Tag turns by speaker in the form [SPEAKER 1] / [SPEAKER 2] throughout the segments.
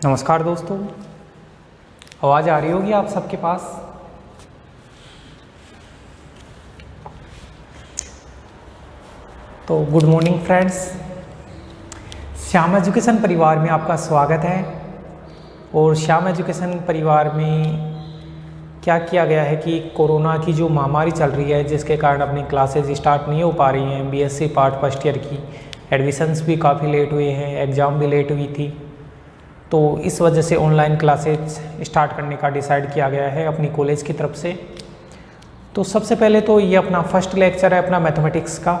[SPEAKER 1] नमस्कार दोस्तों, आवाज़ आ रही होगी आप सबके पास। तो good morning friends, Shyam education परिवार में आपका स्वागत है। और श्याम एजुकेशन परिवार में क्या किया गया है कि कोरोना की जो महामारी चल रही है, जिसके कारण अपनी क्लासेज स्टार्ट नहीं हो पा रही हैं। बीएससी पार्ट फर्स्ट ईयर की एडमिशन्स भी काफ़ी लेट हुए हैं, एग्ज़ाम भी लेट हुई थी। तो इस वजह से ऑनलाइन क्लासेज स्टार्ट करने का डिसाइड किया गया है अपनी कॉलेज की तरफ से। तो सबसे पहले तो ये अपना फर्स्ट लेक्चर है अपना मैथमेटिक्स का।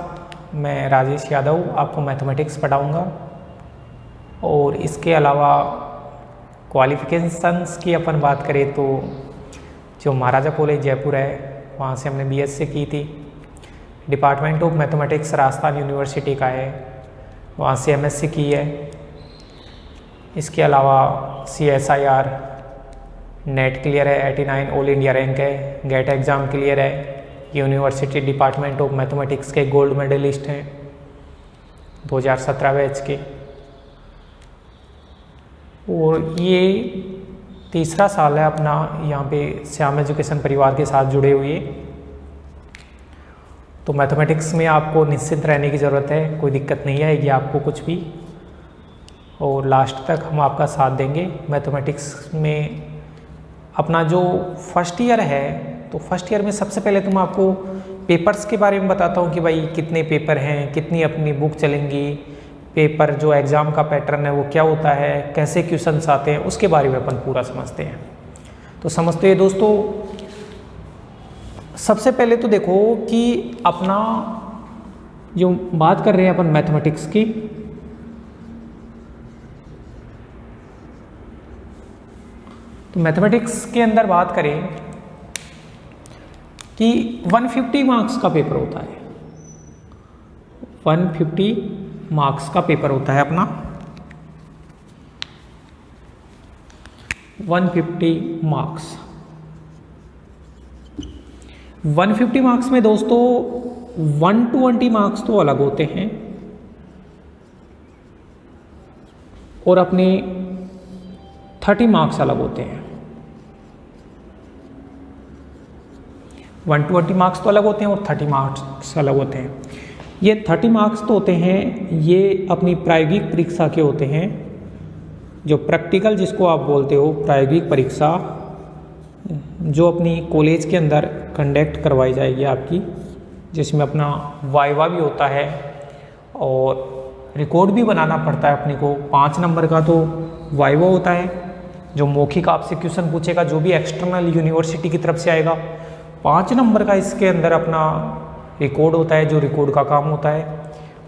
[SPEAKER 1] मैं राजेश यादव आपको मैथमेटिक्स पढ़ाऊँगा। और इसके अलावा क्वालिफ़िकेशंस की अपन बात करें तो जो महाराजा कॉलेज जयपुर है, वहाँ से हमने बीएससी की थी। Department of mathematics Rajasthan university का है, वहाँ से एमएससी की है। इसके अलावा CSIR नेट क्लियर है, 89 ऑल इंडिया रैंक है, गेट एग्ज़ाम क्लियर है। यूनिवर्सिटी डिपार्टमेंट ऑफ मैथमेटिक्स के गोल्ड मेडलिस्ट हैं 2017 बैच के। और ये तीसरा साल है अपना यहाँ पे श्याम एजुकेशन परिवार के साथ जुड़े हुए। तो मैथमेटिक्स में आपको निश्चिंत रहने की ज़रूरत है, कोई दिक्कत नहीं आएगी आपको कुछ भी। और लास्ट तक हम आपका साथ देंगे। मैथमेटिक्स में अपना जो फर्स्ट ईयर है, तो फर्स्ट ईयर में सबसे पहले तो मैं आपको पेपर्स के बारे में बताता हूँ कि भाई कितने पेपर हैं, कितनी अपनी बुक चलेंगी, पेपर जो एग्ज़ाम का पैटर्न है वो क्या होता है, कैसे क्वेश्चंस आते हैं, उसके बारे में अपन पूरा समझते हैं। तो समझते हैं दोस्तों, सबसे पहले तो देखो कि अपना जो बात कर रहे हैं अपन मैथमेटिक्स की, तो मैथमेटिक्स के अंदर बात करें कि 150 मार्क्स का पेपर होता है। 150 मार्क्स का पेपर होता है अपना। 150 मार्क्स 150 मार्क्स में दोस्तों 120 मार्क्स तो अलग होते हैं और अपने 30 मार्क्स अलग होते हैं। 120 मार्क्स तो अलग होते हैं और 30 मार्क्स अलग होते हैं। ये 30 मार्क्स तो होते हैं, ये अपनी प्रायोगिक परीक्षा के होते हैं, जो प्रैक्टिकल जिसको आप बोलते हो प्रायोगिक परीक्षा, जो अपनी कॉलेज के अंदर कंडक्ट करवाई जाएगी आपकी, जिसमें अपना वाइवा भी होता है और रिकॉर्ड भी बनाना पड़ता है अपने को। 5 नंबर का तो वाइवा होता है, जो मौखिक आपसे क्वेश्चन पूछेगा, जो भी एक्सटर्नल यूनिवर्सिटी की तरफ से आएगा। 5 नंबर का इसके अंदर अपना रिकॉर्ड होता है, जो रिकॉर्ड का काम होता है।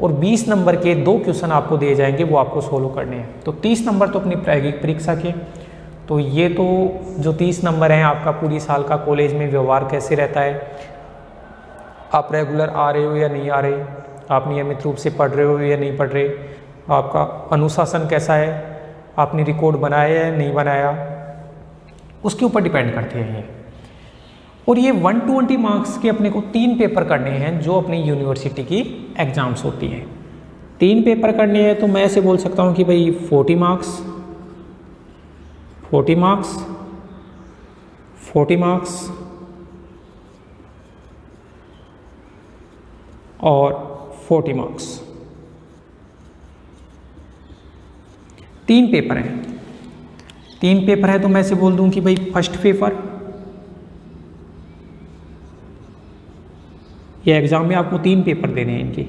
[SPEAKER 1] और 20 नंबर के 2 क्वेश्चन आपको दिए जाएंगे, वो आपको सोल्व करने हैं। तो 30 नंबर तो अपनी प्रायोगिक परीक्षा के। तो ये तो जो 30 नंबर हैं, आपका पूरी साल का कॉलेज में व्यवहार कैसे रहता है, आप रेगुलर आ रहे हो या नहीं आ रहे, आप नियमित रूप से पढ़ रहे हो या नहीं पढ़ रहे, आपका अनुशासन कैसा है, आपने रिकॉर्ड बनाया या नहीं बनाया, उसके ऊपर डिपेंड करते हैं ये। और ये 120 मार्क्स के अपने को 3 पेपर करने हैं, जो अपनी यूनिवर्सिटी की एग्ज़ाम्स होती हैं। 3 पेपर करने हैं, तो मैं ऐसे बोल सकता हूँ कि भाई 40 मार्क्स 40 मार्क्स 40 मार्क्स और 40 मार्क्स। 3 पेपर हैं। 3 पेपर है, तो मैं ऐसे बोल दूं कि भाई फर्स्ट पेपर, ये एग्ज़ाम में आपको 3 पेपर देने हैं इनके।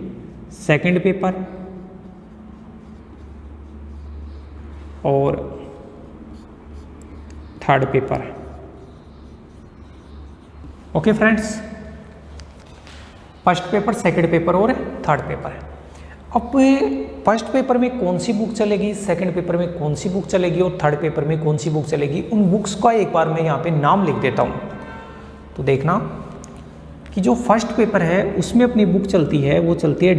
[SPEAKER 1] सेकंड पेपर और third paper. Okay friends, first paper, second paper और थर्ड पेपर है। अब फर्स्ट पेपर में कौन सी बुक चलेगी, सेकंड पेपर में कौन सी बुक चलेगी और थर्ड पेपर में कौन सी बुक चलेगी, उन बुक्स का एक बार मैं यहाँ पे नाम लिख देता हूँ। तो देखना कि जो फर्स्ट पेपर है उसमें अपनी बुक चलती है, वो चलती है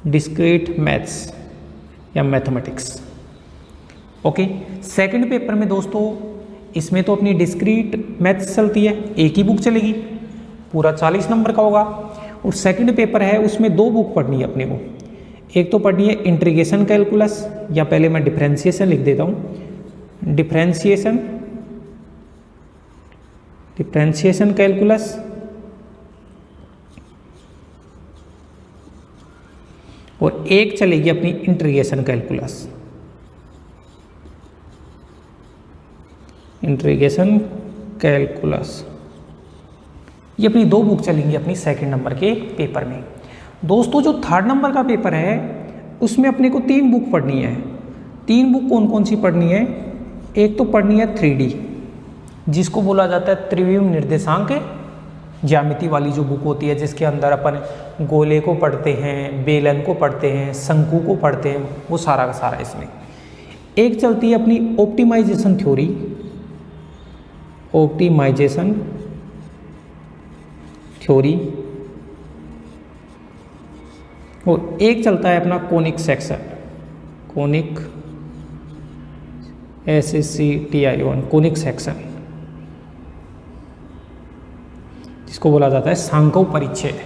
[SPEAKER 1] डिस्क्रीट मैथ्स या मैथमेटिक्स। ओके, सेकंड पेपर में दोस्तों इसमें तो अपनी डिस्क्रीट मैथ्स चलती है, एक ही बुक चलेगी, पूरा 40 नंबर का होगा। और सेकंड पेपर है, उसमें 2 बुक पढ़नी है अपने को। एक तो पढ़नी है इंटीग्रेशन कैलकुलस, या पहले मैं डिफरेंशिएशन लिख देता हूँ, डिफरेंशिएशन कैलकुलस, और एक चलेगी अपनी इंटीग्रेशन कैलकुलस, इंटीग्रेशन कैलकुलस। ये अपनी दो बुक चलेंगी अपनी सेकंड नंबर के पेपर में। दोस्तों जो थर्ड नंबर का पेपर है उसमें अपने को 3 बुक पढ़नी है। 3 बुक कौन कौन सी पढ़नी है? एक तो पढ़नी है 3D, जिसको बोला जाता है त्रिविम निर्देशांक ज्यामिति वाली जो बुक होती है, जिसके अंदर अपन गोले को पढ़ते हैं, बेलन को पढ़ते हैं, शंकु को पढ़ते हैं, वो सारा का सारा इसमें। एक चलती है अपनी ऑप्टिमाइजेशन थ्योरी, ऑप्टिमाइजेशन थ्योरी, और एक चलता है अपना conic section, conic SCTION, conic section, जिसको बोला जाता है सांख्यिक परिच्छेद।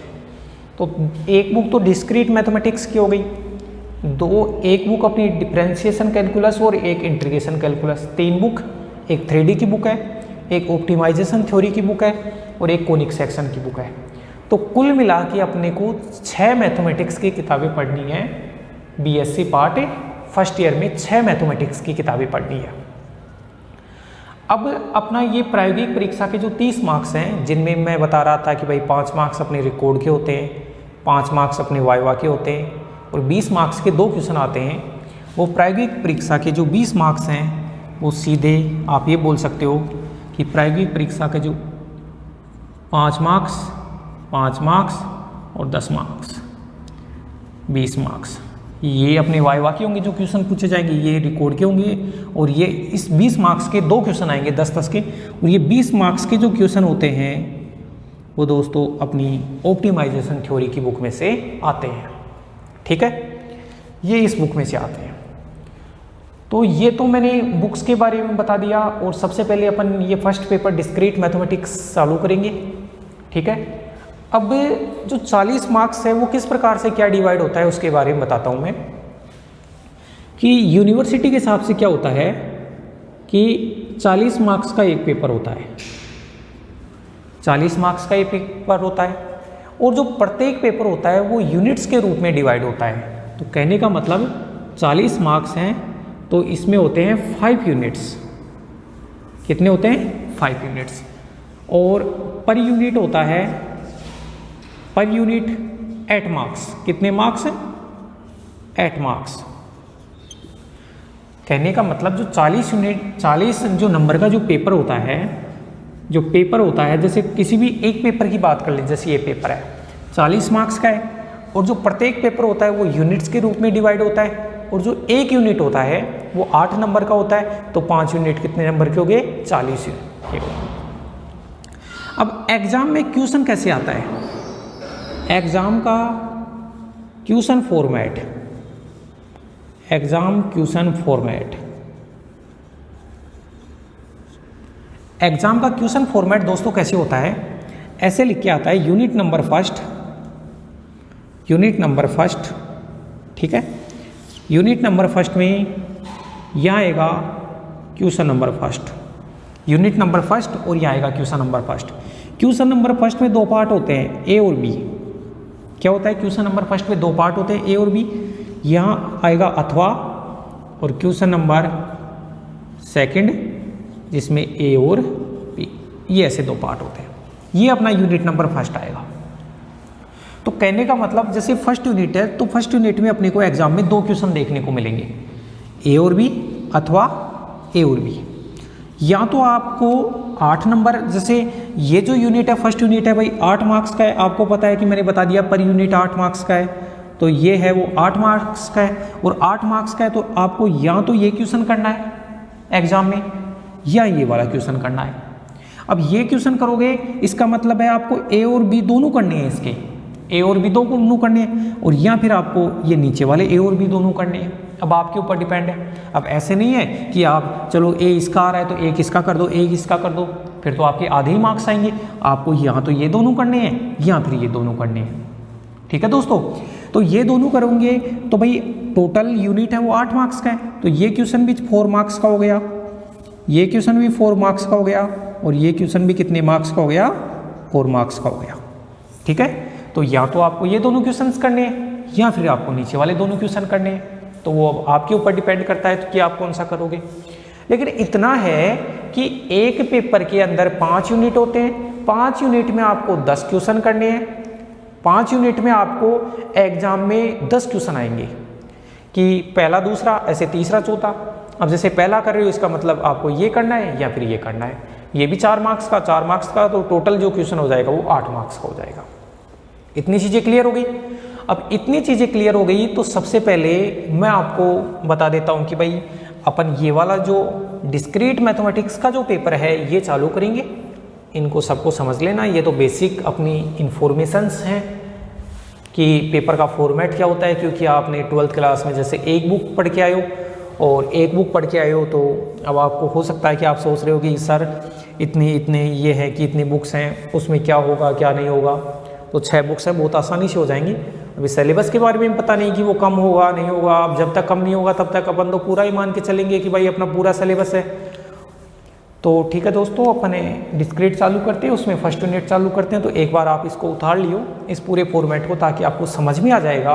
[SPEAKER 1] तो एक बुक तो डिस्क्रीट मैथमेटिक्स की हो गई, एक बुक अपनी डिफरेंशिएशन कैलकुलस और एक इंटीग्रेशन कैलकुलस। 3 बुक, एक 3D की बुक है, एक ऑप्टिमाइजेशन थ्योरी की बुक है, और एक कोनिक सेक्शन की बुक है। तो कुल मिला के अपने को 6 मैथमेटिक्स की किताबें पढ़नी है। BSc पार्ट फर्स्ट ईयर में 6 मैथमेटिक्स की किताबें पढ़नी है। अब अपना ये प्रायोगिक परीक्षा के जो 30 मार्क्स हैं, जिनमें मैं बता रहा था कि भाई 5 मार्क्स अपने रिकॉर्ड के होते हैं, 5 मार्क्स अपने वाइवा के होते हैं, और 20 मार्क्स के 2 क्वेश्चन आते हैं। वो प्रायोगिक परीक्षा के जो 20 मार्क्स हैं वो सीधे आप ये बोल सकते हो कि प्रायोगिक परीक्षा के जो 5 मार्क्स, 5 मार्क्स और 10 मार्क्स, 20 मार्क्स, ये अपने वाइवा के होंगे जो क्वेश्चन पूछे जाएंगे, ये रिकॉर्ड के होंगे, और ये इस 20 मार्क्स के 2 क्वेश्चन आएंगे 10-10 के, और ये 20 मार्क्स के जो क्वेश्चन होते हैं वो दोस्तों अपनी ऑप्टिमाइजेशन थ्योरी की बुक में से आते हैं। ठीक है, ये इस बुक में से आते हैं। तो ये तो मैंने बुक्स के बारे में बता दिया, और सबसे पहले अपन ये फर्स्ट पेपर डिस्क्रीट मैथमेटिक्स चालू करेंगे। ठीक है, अब जो 40 मार्क्स है वो किस प्रकार से क्या डिवाइड होता है उसके बारे में बताता हूँ मैं, कि यूनिवर्सिटी के हिसाब से क्या होता है कि 40 मार्क्स का एक पेपर होता है, 40 मार्क्स का एक पेपर होता है, और जो प्रत्येक पेपर होता है वो यूनिट्स के रूप में डिवाइड होता है। तो कहने का मतलब 40 मार्क्स हैं तो इसमें होते हैं 5 यूनिट्स। कितने होते हैं? 5 यूनिट्स। और पर यूनिट होता है, पर यूनिट 8 मार्क्स। कितने मार्क्स हैं? 8 मार्क्स। कहने का मतलब जो 40 यूनिट, 40 जो नंबर का जो पेपर होता है, जैसे किसी भी एक पेपर की बात कर लें, जैसे ये पेपर है 40 मार्क्स का है, और जो प्रत्येक पेपर होता है वो यूनिट्स के रूप में डिवाइड होता है, और जो एक यूनिट होता है वो 8 नंबर का होता है। तो 5 यूनिट कितने नंबर के हो गए? 40 यूनिट। अब एग्जाम में क्वेश्चन कैसे आता है? एग्जाम का question format, exam question format, exam का क्वेश्चन फॉर्मेट दोस्तों कैसे होता है? ऐसे लिख के आता है, unit number first, unit number first. ठीक है, यूनिट नंबर फर्स्ट में यहाँ आएगा question number first, unit number first, और यहाँ आएगा question number first. Question number first में 2 पार्ट होते हैं, ए और बी। क्या होता है? क्वेश्चन नंबर फर्स्ट में 2 पार्ट होते हैं, ए और बी। यहाँ आएगा अथवा, और क्वेश्चन नंबर सेकंड जिसमें ए और बी, ये ऐसे 2 पार्ट होते हैं। ये अपना यूनिट नंबर फर्स्ट आएगा। तो कहने का मतलब जैसे फर्स्ट यूनिट है, तो फर्स्ट यूनिट में अपने को एग्जाम में 2 क्वेश्चन देखने को मिलेंगे, ए और बी अथवा ए और बी। या तो आपको 8 नंबर, जैसे ये जो यूनिट है फर्स्ट यूनिट है भाई 8 मार्क्स का है, आपको पता है कि मैंने बता दिया पर यूनिट 8 मार्क्स का है, तो ये है वो 8 मार्क्स का है, और 8 मार्क्स का है तो आपको या तो ये क्वेश्चन करना है एग्जाम में, या ये वाला क्वेश्चन करना है। अब ये क्वेश्चन करोगे इसका मतलब है आपको ए और बी दोनों करने हैं, इसके ए और बी दोनों करने हैं, और या फिर आपको ये नीचे वाले ए और बी दोनों करने हैं। अब आपके ऊपर डिपेंड है। अब ऐसे नहीं है कि आप चलो ए इसका आ रहा है तो एक इसका कर दो, एक इसका कर दो, फिर तो आपके आधे ही मार्क्स आएंगे। आपको यहाँ तो ये दोनों करने हैं, या फिर ये दोनों करने हैं। ठीक है दोस्तों, तो ये दोनों करोगे तो भाई टोटल यूनिट है वो 8 मार्क्स का है, तो ये क्वेश्चन भी 4 मार्क्स का हो गया, ये क्वेश्चन भी 4 मार्क्स का हो गया, और ये क्वेश्चन भी कितने मार्क्स का हो गया, 4 मार्क्स का हो गया। ठीक है, तो या तो आपको ये दोनों क्वेश्चंस करने हैं या फिर आपको नीचे वाले दोनों क्वेश्चन करने हैं, तो वो आपके ऊपर डिपेंड करता है कि आप कौन सा करोगे। लेकिन इतना है कि एक पेपर के अंदर 5 यूनिट होते हैं, 5 यूनिट में आपको 10 क्वेश्चन करने हैं, 5 यूनिट में आपको एग्जाम में 10 क्वेश्चन आएंगे कि पहला दूसरा ऐसे तीसरा चौथा। अब जैसे पहला कर रहे हो इसका मतलब आपको ये करना है या फिर ये करना है, ये भी 4 मार्क्स का, 4 मार्क्स का, तो टोटल जो क्वेश्चन हो जाएगा वो 8 मार्क्स का हो जाएगा। इतनी चीज़ें क्लियर हो गई। अब इतनी चीज़ें क्लियर हो गई तो सबसे पहले मैं आपको बता देता हूँ कि भाई अपन ये वाला जो डिस्क्रीट मैथमेटिक्स का जो पेपर है ये चालू करेंगे। इनको सबको समझ लेना, ये तो बेसिक अपनी इंफॉर्मेशंस हैं कि पेपर का फॉर्मेट क्या होता है, क्योंकि आपने 12th क्लास में जैसे एक बुक पढ़ के आए हो और एक बुक पढ़ के आए हो, तो अब आपको हो सकता है कि आप सोच रहे हो कि सर इतने ये है कि इतनी बुक्स हैं, उसमें क्या होगा क्या नहीं होगा। तो 6 बुक्स हैं, बहुत आसानी से हो जाएंगी। अभी सिलेबस के बारे में पता नहीं कि वो कम होगा नहीं होगा, अब जब तक कम नहीं होगा तब तक अपन तो पूरा ही मान के चलेंगे कि भाई अपना पूरा सिलेबस है। तो ठीक है दोस्तों, अपने डिस्क्रीट चालू करते हैं, उसमें फर्स्ट यूनिट चालू करते हैं। तो एक बार आप इसको उतार लियो इस पूरे फॉर्मेट को, ताकि आपको समझ में आ जाएगा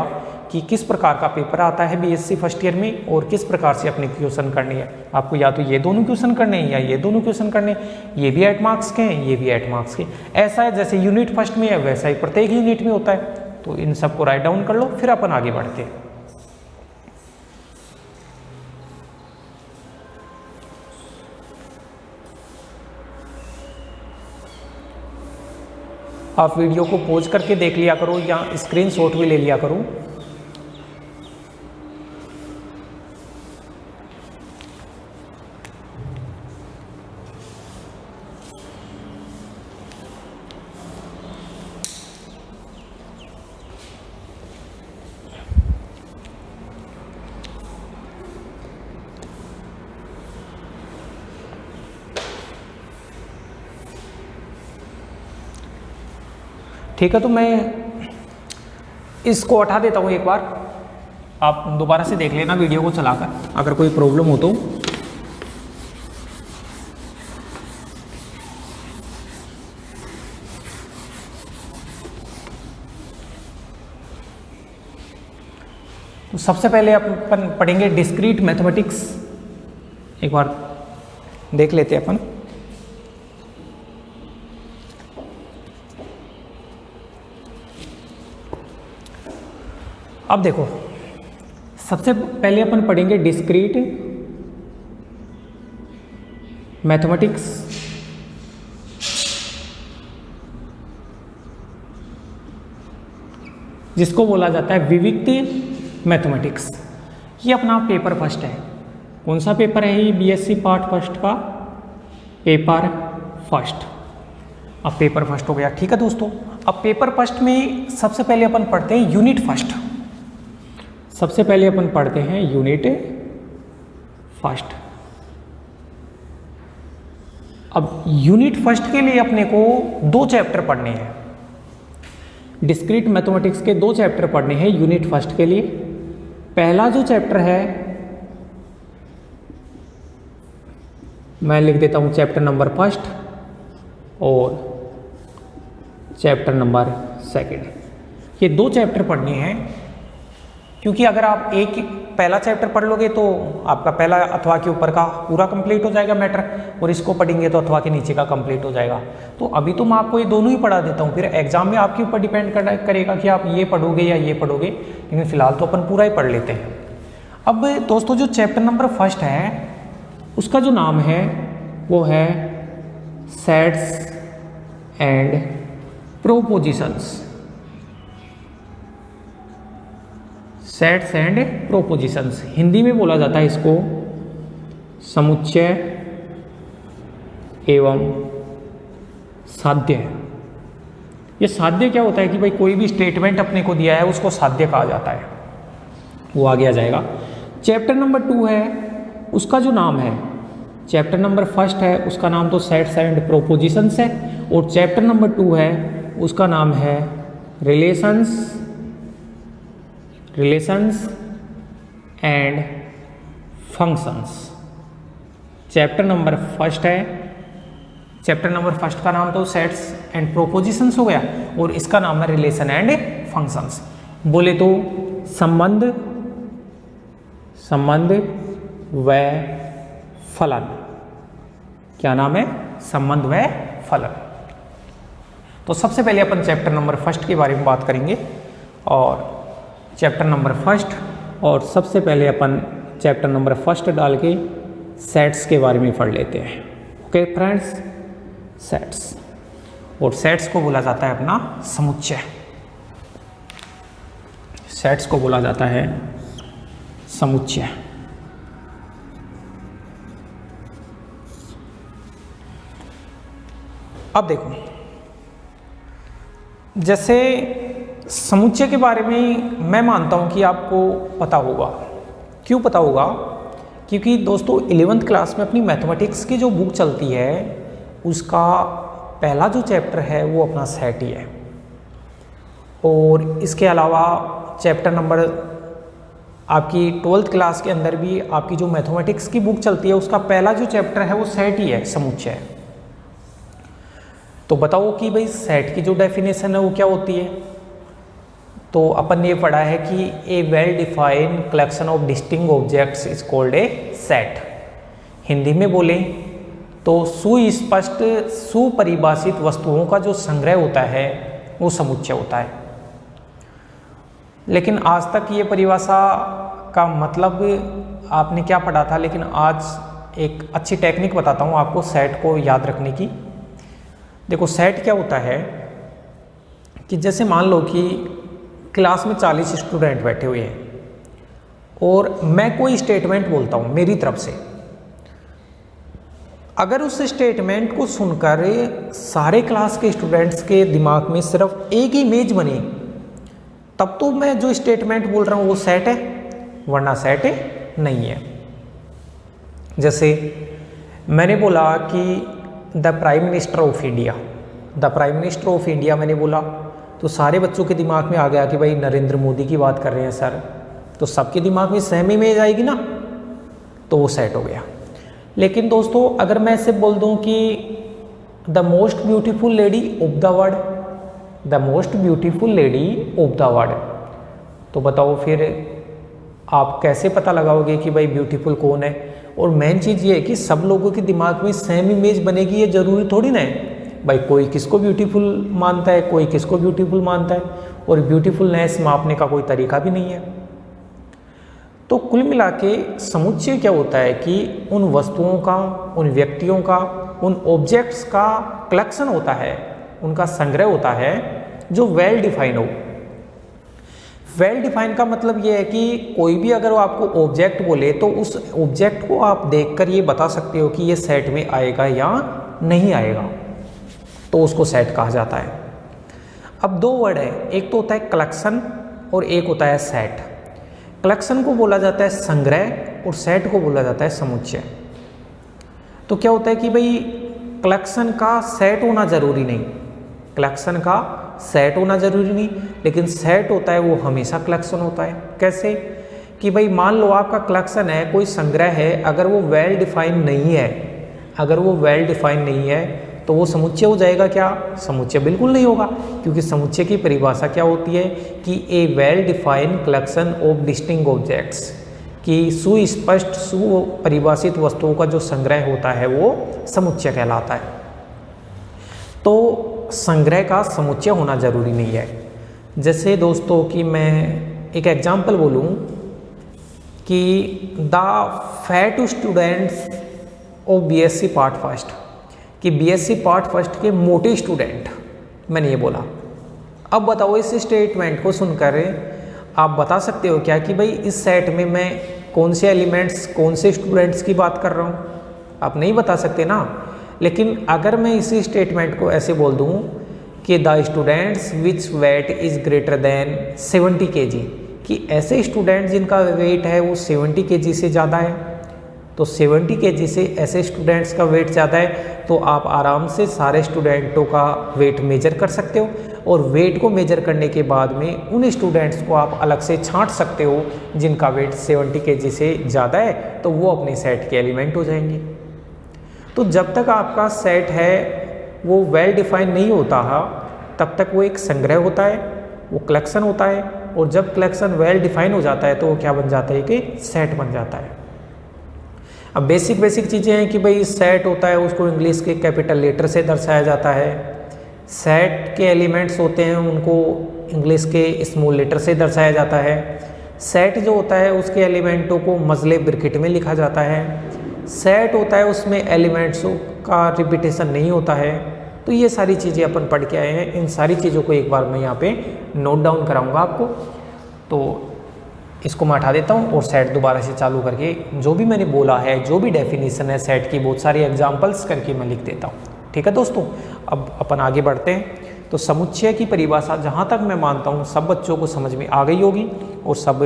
[SPEAKER 1] कि किस प्रकार का पेपर आता है बीएससी फर्स्ट ईयर में और किस प्रकार से अपने क्वेश्चन करने हैं। आपको या तो ये दोनों क्वेश्चन करने हैं या ये दोनों क्वेश्चन करने हैं, ये भी 8 मार्क्स के हैं, ये भी 8 मार्क्स के। ऐसा है जैसे यूनिट फर्स्ट में है वैसा ही प्रत्येक यूनिट में होता है। तो इन सबको राइट डाउन कर लो, फिर अपन आगे बढ़ते हैं। आप वीडियो को पॉज करके देख लिया करो या स्क्रीनशॉट भी ले लिया करो। ठीक है, तो मैं इसको हटा देता हूँ एक बार, आप दोबारा से देख लेना वीडियो को चलाकर, अगर कोई प्रॉब्लम हो तो। सबसे पहले अपन पढ़ेंगे डिस्क्रीट मैथमेटिक्स, एक बार देख लेते हैं अपन। अब देखो, सबसे पहले अपन पढ़ेंगे डिस्क्रीट मैथमेटिक्स। जिसको बोला जाता है विविक्त मैथमेटिक्स। ये अपना पेपर फर्स्ट है। कौन सा पेपर है ये? बीएससी पार्ट फर्स्ट का पेपर फर्स्ट। अब पेपर फर्स्ट हो गया। ठीक है दोस्तों, अब पेपर फर्स्ट में सबसे पहले अपन पढ़ते हैं यूनिट फर्स्ट। सबसे पहले अपन पढ़ते हैं यूनिट फर्स्ट। अब यूनिट फर्स्ट के लिए अपने को 2 चैप्टर पढ़ने हैं। डिस्क्रीट मैथमेटिक्स के 2 चैप्टर पढ़ने हैं यूनिट फर्स्ट के लिए। पहला जो चैप्टर है मैं लिख देता हूं चैप्टर नंबर फर्स्ट और चैप्टर नंबर सेकंड। ये 2 चैप्टर पढ़ने हैं, क्योंकि अगर आप पहला चैप्टर पढ़ लोगे तो आपका पहला अथवा के ऊपर का पूरा कंप्लीट हो जाएगा मैटर, और इसको पढ़ेंगे तो अथवा के नीचे का कंप्लीट हो जाएगा। तो अभी तो मैं आपको ये दोनों ही पढ़ा देता हूँ, फिर एग्जाम में आपके ऊपर डिपेंड करेगा कि आप ये पढ़ोगे या ये पढ़ोगे, लेकिन फिलहाल तो अपन पूरा ही पढ़ लेते हैं। अब दोस्तों, जो चैप्टर नंबर फर्स्ट है उसका जो नाम है वो है sets and propositions. Sets and propositions, Hindi में बोला जाता है इसको समुच्चय एवं साध्य। ये साध्य क्या होता है कि भाई कोई भी स्टेटमेंट अपने को दिया है उसको साध्य कहा जाता है, वो आगे आ जाएगा। चैप्टर नंबर 2 है, उसका जो नाम है, चैप्टर नंबर फर्स्ट है उसका नाम तो सेट्स एंड प्रोपोजिशंस है, और चैप्टर नंबर 2 है उसका नाम है relations relations and functions. Chapter number first है, चैप्टर नंबर फर्स्ट का नाम तो सेट्स एंड प्रोपोजिशंस हो गया और इसका नाम है रिलेशन एंड फंक्शंस। बोले तो संबंध, संबंध व फलन। क्या नाम है? संबंध व फलन। तो सबसे पहले अपन चैप्टर नंबर फर्स्ट के बारे में बात करेंगे और चैप्टर नंबर फर्स्ट, और सबसे पहले अपन चैप्टर नंबर फर्स्ट डाल के सेट्स के बारे में पढ़ लेते हैं। ओके फ्रेंड्स, सेट्स, और सेट्स को बोला जाता है अपना समुच्चय। सेट्स को बोला जाता है समुच्चय। अब देखो, जैसे समुच्चय के बारे में मैं मानता हूं कि आपको पता होगा। क्यों पता होगा? क्योंकि दोस्तों 11th क्लास में अपनी मैथमेटिक्स की जो बुक चलती है उसका पहला जो चैप्टर है वो अपना सेट ही है, और इसके अलावा चैप्टर नंबर आपकी 12th क्लास के अंदर भी आपकी जो मैथमेटिक्स की बुक चलती है उसका पहला जो चैप्टर है वो सेट ही है, समुच्चय। तो बताओ कि भाई सेट की जो डेफिनेशन है वो क्या होती है? तो अपन ने पढ़ा है कि a well defined collection of distinct objects is called a set. Hindi में बोले तो सुस्पष्ट सुपरिभाषित वस्तुओं का जो संग्रह होता है वो समुच्चय होता है। लेकिन आज तक ये परिभाषा का मतलब आपने क्या पढ़ा था, लेकिन आज एक अच्छी टेक्निक बताता हूँ आपको सेट को याद रखने की। देखो सेट क्या होता है कि जैसे मान लो कि क्लास में 40 स्टूडेंट बैठे हुए हैं और मैं कोई स्टेटमेंट बोलता हूँ मेरी तरफ से। अगर उस स्टेटमेंट को सुनकर सारे क्लास के स्टूडेंट्स के दिमाग में सिर्फ एक ही इमेज बने, तब तो मैं जो स्टेटमेंट बोल रहा हूँ वो सेट है, वरना सेट नहीं है। जैसे मैंने बोला कि the prime minister of India, the prime minister of India मैंने बोला तो सारे बच्चों के दिमाग में आ गया कि भाई नरेंद्र मोदी की बात कर रहे हैं सर, तो सबके दिमाग में सेम इमेज आएगी ना, तो वो सेट हो गया। लेकिन दोस्तों अगर मैं ऐसे बोल दूं कि the most beautiful lady of the world, the most beautiful lady of the world, तो बताओ फिर आप कैसे पता लगाओगे कि भाई ब्यूटीफुल कौन है? और मेन चीज़ ये है कि सब लोगों के दिमाग में सेम इमेज बनेगी, ये जरूरी थोड़ी ना है भाई। कोई किसको ब्यूटीफुल मानता है, कोई किसको ब्यूटीफुल मानता है, और ब्यूटीफुलनेस मापने का कोई तरीका भी नहीं है। तो कुल मिला के समुच्चय क्या होता है कि उन वस्तुओं का, उन व्यक्तियों का, उन ऑब्जेक्ट्स का कलेक्शन होता है, उनका संग्रह होता है जो वेल डिफाइन हो। वेल डिफाइन का मतलब ये है कि कोई भी अगर वो आपको ऑब्जेक्ट बोले तो उस ऑब्जेक्ट को आप देखकर ये बता सकते हो कि ये सेट में आएगा या नहीं आएगा, तो उसको सेट कहा जाता है। अब दो वर्ड है, एक तो होता है कलेक्शन और एक होता है सेट। कलेक्शन को बोला जाता है संग्रह और सेट को बोला जाता है समुच्चय। तो क्या होता है कि भाई कलेक्शन का सेट होना जरूरी नहीं, कलेक्शन का सेट होना जरूरी नहीं, लेकिन सेट होता है वो हमेशा कलेक्शन होता है। कैसे? कि भाई मान लो आपका कलेक्शन है, कोई संग्रह है, अगर वो वेल डिफाइन नहीं है, अगर वो वेल डिफाइन नहीं है तो वो समुच्चय हो जाएगा क्या? समुच्चय बिल्कुल नहीं होगा, क्योंकि समुच्चय की परिभाषा क्या होती है कि a well defined collection of distinct objects, कि सुस्पष्ट सुपरिभाषित वस्तुओं का जो संग्रह होता है वो समुच्चय कहलाता है। तो संग्रह का समुच्चय होना जरूरी नहीं है। जैसे दोस्तों कि मैं एक एग्जाम्पल बोलूं कि the fat students of BSc part first, कि बीएससी पार्ट फर्स्ट के मोटे स्टूडेंट, मैंने ये बोला। अब बताओ इस स्टेटमेंट को सुनकर आप बता सकते हो क्या कि भाई इस सेट में मैं कौन से एलिमेंट्स, कौन से स्टूडेंट्स की बात कर रहा हूँ? आप नहीं बता सकते ना। लेकिन अगर मैं इसी स्टेटमेंट को ऐसे बोल दूँ कि the students which weight is greater than 70 kg, कि ऐसे स्टूडेंट जिनका वेट है वो 70 kg से ज़्यादा है, तो 70 kg से ऐसे स्टूडेंट्स का वेट ज़्यादा है तो आप आराम से सारे स्टूडेंटों का वेट मेजर कर सकते हो, और वेट को मेजर करने के बाद में उन स्टूडेंट्स को आप अलग से छांट सकते हो जिनका वेट 70 kg से ज़्यादा है, तो वो अपने सेट के एलिमेंट हो जाएंगे। तो जब तक आपका सेट है वो वेल डिफाइन नहीं होता है तब तक वो एक संग्रह होता है, वो कलेक्शन होता है, और जब कलेक्शन वेल डिफाइन हो जाता है तो वो क्या बन जाता है कि सेट बन जाता है। अब बेसिक चीज़ें हैं कि भाई सेट होता है उसको इंग्लिश के कैपिटल लेटर से दर्शाया जाता है, सेट के एलिमेंट्स होते हैं उनको इंग्लिश के स्मॉल लेटर से दर्शाया जाता है, सेट जो होता है उसके एलिमेंटों को मजले ब्रैकेट में लिखा जाता है, सेट होता है उसमें एलिमेंट्स का रिपीटेशन नहीं होता है। तो ये सारी चीज़ें अपन पढ़ के आए हैं, इन सारी चीज़ों को एक बार मैं यहाँ पे नोट डाउन कराऊंगा आपको। तो इसको मैं हटा देता हूँ और सेट दोबारा से चालू करके जो भी मैंने बोला है, जो भी डेफिनेशन है सेट की, बहुत सारी एग्जांपल्स करके मैं लिख देता हूँ। ठीक है दोस्तों, अब अपन आगे बढ़ते हैं। तो समुच्चय की परिभाषा जहाँ तक मैं मानता हूँ सब बच्चों को समझ में आ गई होगी और सब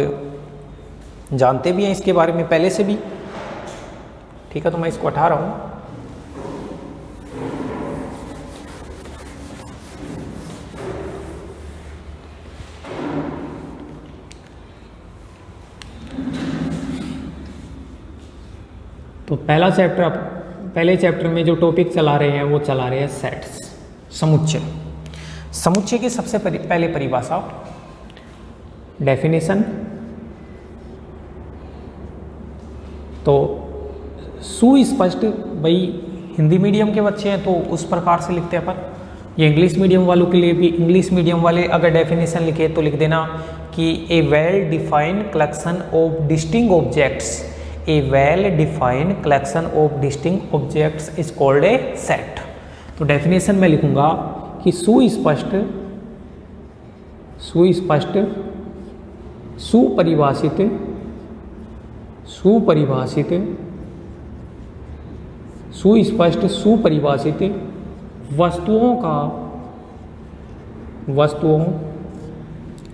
[SPEAKER 1] जानते भी हैं इसके बारे में पहले से भी। ठीक है, तो मैं इसको हटा रहा हूँ। तो पहले चैप्टर में जो टॉपिक चला रहे हैं वो चला रहे हैं सेट्स, समुच्चय। समुच्चय की सबसे पहले परिभाषा, डेफिनेशन। तो सुस्पष्ट, भाई हिंदी मीडियम के बच्चे हैं तो उस प्रकार से लिखते हैं अपन, ये इंग्लिश मीडियम वालों के लिए भी, इंग्लिश मीडियम वाले अगर डेफिनेशन लिखे तो लिख देना कि a well defined collection of distinct objects, a well defined collection of distinct objects is called a set. तो डेफिनेशन में लिखूंगा कि सुस्पष्ट, सुपरिभाषित सुस्पष्ट सुपरिभाषित वस्तुओं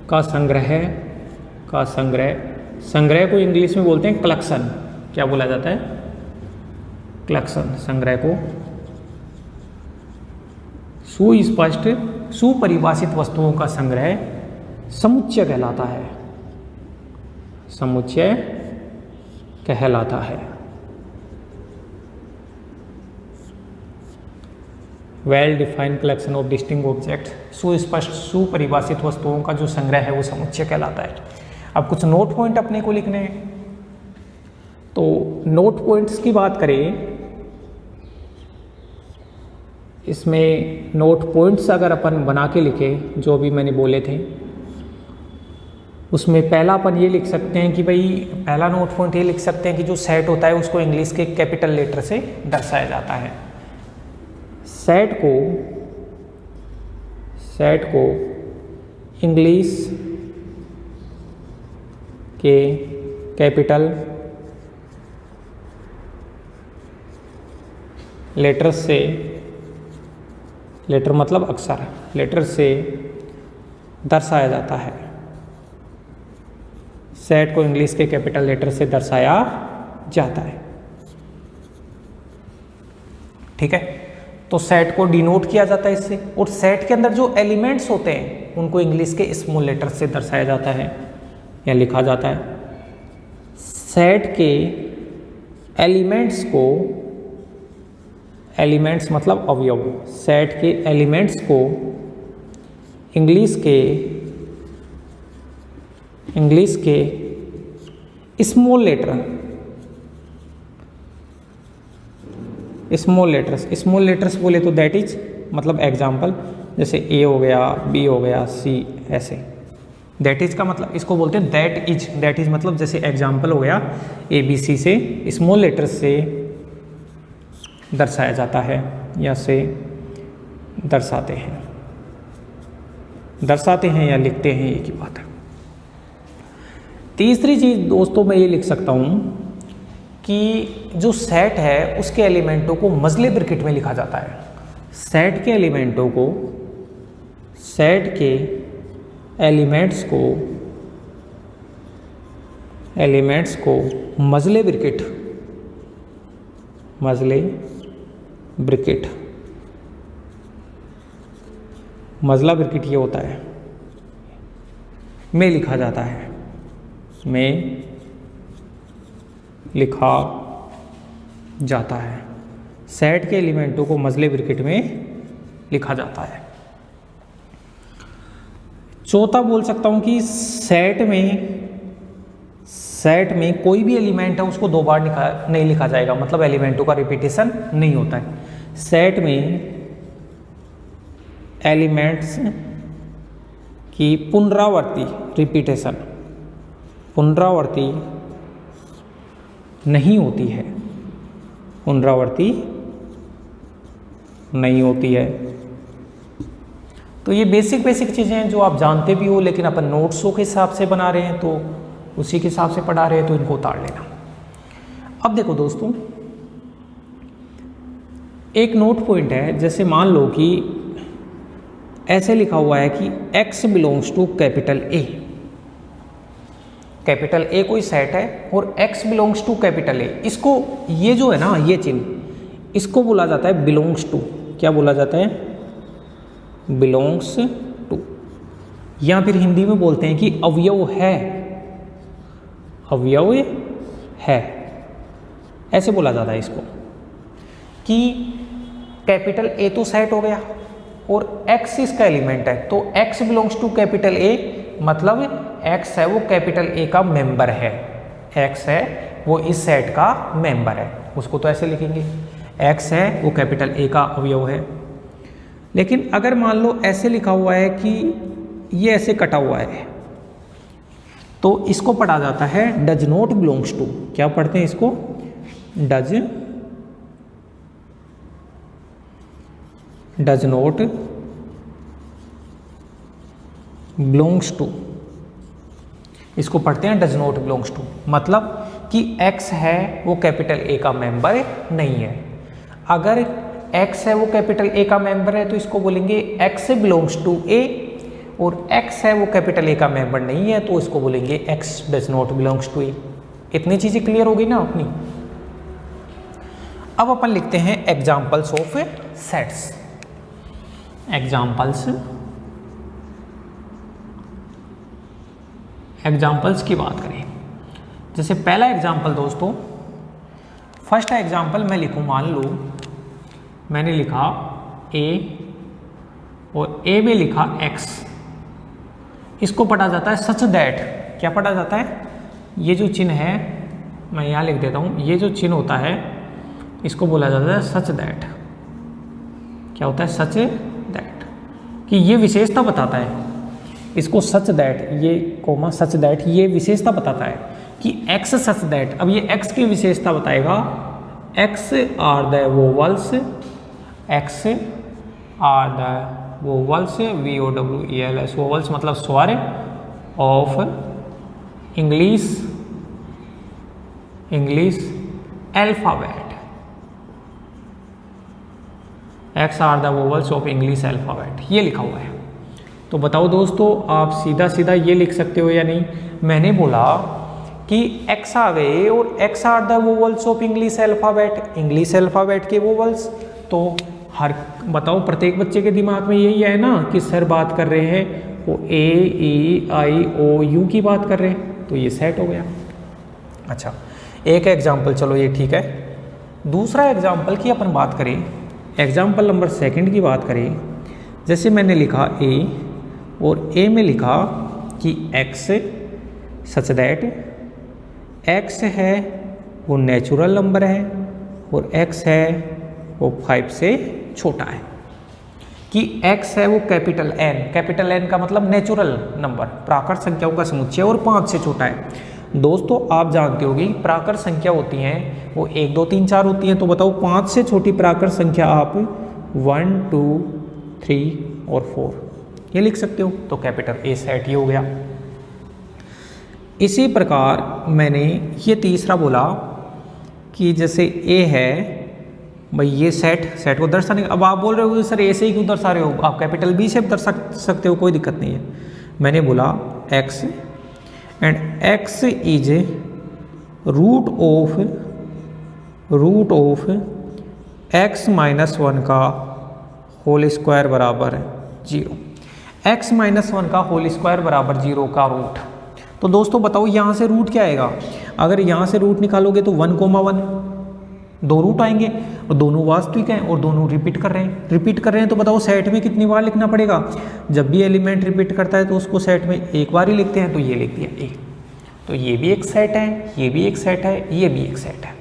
[SPEAKER 1] का संग्रह को इंग्लिश में बोलते हैं कलेक्शन। क्या बोला जाता है? कलेक्शन। संग्रह को सुस्पष्ट सुपरिभाषित वस्तुओं का संग्रह समुच्चय कहलाता है, समुच्चय कहलाता है। Well defined collection of distinct object, सुस्पष्ट सुपरिभाषित वस्तुओं का जो संग्रह है वो समुच्चय कहलाता है। अब कुछ नोट पॉइंट अपने को लिखने हैं। तो नोट पॉइंट्स की बात करें, इसमें नोट पॉइंट्स अगर अपन बना के लिखे जो भी मैंने बोले थे, उसमें पहला अपन ये लिख सकते हैं कि भाई पहला नोट पॉइंट ये लिख सकते हैं कि जो सेट होता है उसको इंग्लिश के कैपिटल लेटर से दर्शाया जाता है। सेट को इंग्लिश के कैपिटल लेटर से, लेटर मतलब अक्षर, लेटर से दर्शाया जाता है। सेट को इंग्लिश के कैपिटल लेटर से दर्शाया जाता है। ठीक है, तो सेट को डिनोट किया जाता है इससे, और सेट के अंदर जो एलिमेंट्स होते हैं उनको इंग्लिश के स्मॉल लेटर से दर्शाया जाता है या लिखा जाता है। सेट के एलिमेंट्स को, एलिमेंट्स मतलब अवयव, सेट के एलिमेंट्स को इंग्लिश के स्मॉल लेटर्स बोले तो दैट इज मतलब एग्जाम्पल, जैसे ए हो गया, बी हो गया, सी, ऐसे। दैट इज का मतलब इसको बोलते हैं दैट इज मतलब जैसे एग्जाम्पल हो गया, ए बी सी से स्मॉल लेटर्स से दर्शाया जाता है या से दर्शाते हैं या लिखते हैं, एक ही बात है। तीसरी चीज दोस्तों मैं ये लिख सकता हूं कि जो सेट है उसके एलिमेंटों को मजले ब्रैकेट में लिखा जाता है। सेट के एलिमेंट्स को मजले ब्रैकेट मजले ब्रैकेट, मजला ब्रैकेट ये होता है, में लिखा जाता है, में लिखा जाता है। सेट के एलिमेंटों को मजले ब्रैकेट में लिखा जाता है। चौथा बोल सकता हूं कि सेट में कोई भी एलिमेंट है उसको दो बार नहीं लिखा जाएगा, मतलब एलिमेंटों का रिपीटेशन नहीं होता है। सेट में एलिमेंट्स की पुनरावर्ती, रिपीटेशन, पुनरावर्ती नहीं होती है, पुनरावर्ती नहीं होती है। तो ये बेसिक चीज़ें हैं जो आप जानते भी हो, लेकिन अपन नोट्सों के हिसाब से बना रहे हैं, तो उसी के हिसाब से पढ़ा रहे हैं, तो इनको उतार लेना। अब देखो दोस्तों, एक नोट पॉइंट है, जैसे मान लो कि ऐसे लिखा हुआ है कि x belongs to capital A। Capital A कोई सेट है और x belongs to capital A, इसको ये जो है ना, ये चिन्ह, इसको बोला जाता है बिलोंग्स टू। क्या बोला जाता है? Belongs to. या फिर हिंदी में बोलते हैं कि अवयव है, अवयव है, ऐसे बोला जाता है इसको, कि कैपिटल A तो सेट हो गया और x इसका एलिमेंट है, तो x belongs to capital A, मतलब x है वो कैपिटल A का मेंबर है, x है वो इस सेट का मेंबर है, उसको तो ऐसे लिखेंगे, x है वो कैपिटल A का अवयव है। लेकिन अगर मान लो ऐसे लिखा हुआ है कि ये ऐसे कटा हुआ है, तो इसको पढ़ा जाता है डज नॉट बिलोंग्स टू। क्या पढ़ते हैं इसको? डज नॉट बिलोंग्स टू, इसको पढ़ते हैं डज नॉट बिलोंग्स टू, मतलब कि x है वो कैपिटल A का मेंबर नहीं है। अगर x है वो कैपिटल A का मेंबर है तो इसको बोलेंगे x बिलोंग्स टू A, और x है वो कैपिटल A का मेंबर नहीं है तो इसको बोलेंगे x does not belongs to A। इतनी चीजें क्लियर होगी ना अपनी। अब अपन लिखते हैं एग्जाम्पल्स ऑफ सेट्स। एग्जाम्पल्स की बात करें, जैसे पहला एग्जाम्पल दोस्तों, फर्स्ट एग्जाम्पल मैं लिखूं, मान लो मैंने लिखा A और A में लिखा x, इसको पढ़ा जाता है सच दैट। क्या पढ़ा जाता है? ये जो चिन्ह है, मैं यहाँ लिख देता हूँ, ये जो चिन्ह होता है इसको बोला जाता है सच दैट। क्या होता है? सच दैट, कि ये विशेषता बताता है, इसको सच दैट, ये कोमा सच दैट, ये विशेषता बताता है कि x सच दैट। अब ये x की विशेषता बताएगा, x are the vowels, x are the vowels, VOWELS, vowels मतलब स्वर of English alphabet. x are the vowels of English alphabet, ये लिखा हुआ है। तो बताओ दोस्तों, आप सीधा सीधा ये लिख सकते हो या नहीं? मैंने बोला कि x आ गए और x are the vowels of English alphabet, English alphabet के वोवल्स, तो हर बताओ प्रत्येक बच्चे के दिमाग में यही है ना कि सर बात कर रहे हैं वो AEIOU की बात कर रहे हैं, तो ये सेट हो गया। अच्छा, एक एग्जाम्पल, चलो ये ठीक है। दूसरा एग्जाम्पल की अपन बात करें, एग्जाम्पल नंबर सेकंड की बात करें, जैसे मैंने लिखा A और A में लिखा कि x सच दैट x है वो नेचुरल नंबर है और x है वो 5 से छोटा है, कि x है वो कैपिटल N का मतलब नेचुरल नंबर, प्राकृत संख्याओं का समुच्चय, और 5 से छोटा है। दोस्तों आप जानते होंगे प्राकृत संख्या होती हैं वो 1 2 3 4 होती हैं, तो बताओ 5 से छोटी प्राकृत संख्या आप 1 2 3 और 4 ये लिख सकते हो, तो कैपिटल A सेट ये हो गया। इसी प्रकार मैंने ये तीसरा बोला कि जैसे A है भाई, ये सेट को दर्शाने, अब आप बोल रहे हो सर A से ही क्यों दर्शा रहे हो, आप कैपिटल B से दर्शा सकते हो, कोई दिक्कत नहीं है। मैंने बोला x and x is root of root of x minus 1 का होल स्क्वायर बराबर 0। x माइनस 1 का होल स्क्वायर बराबर 0 का रूट। तो दोस्तों बताओ यहाँ से रूट क्या आएगा? अगर यहाँ से रूट निकालोगे तो 1,1 दो रूट आएंगे और दोनों वास्तविक हैं और दोनों रिपीट कर रहे हैं। तो बताओ सेट में कितनी बार लिखना पड़ेगा? जब भी एलिमेंट रिपीट करता है तो उसको सेट में एक बार ही लिखते हैं, तो ये लिख दिया ए। तो ये भी एक सेट है, ये भी एक सेट है, ये भी एक सेट है।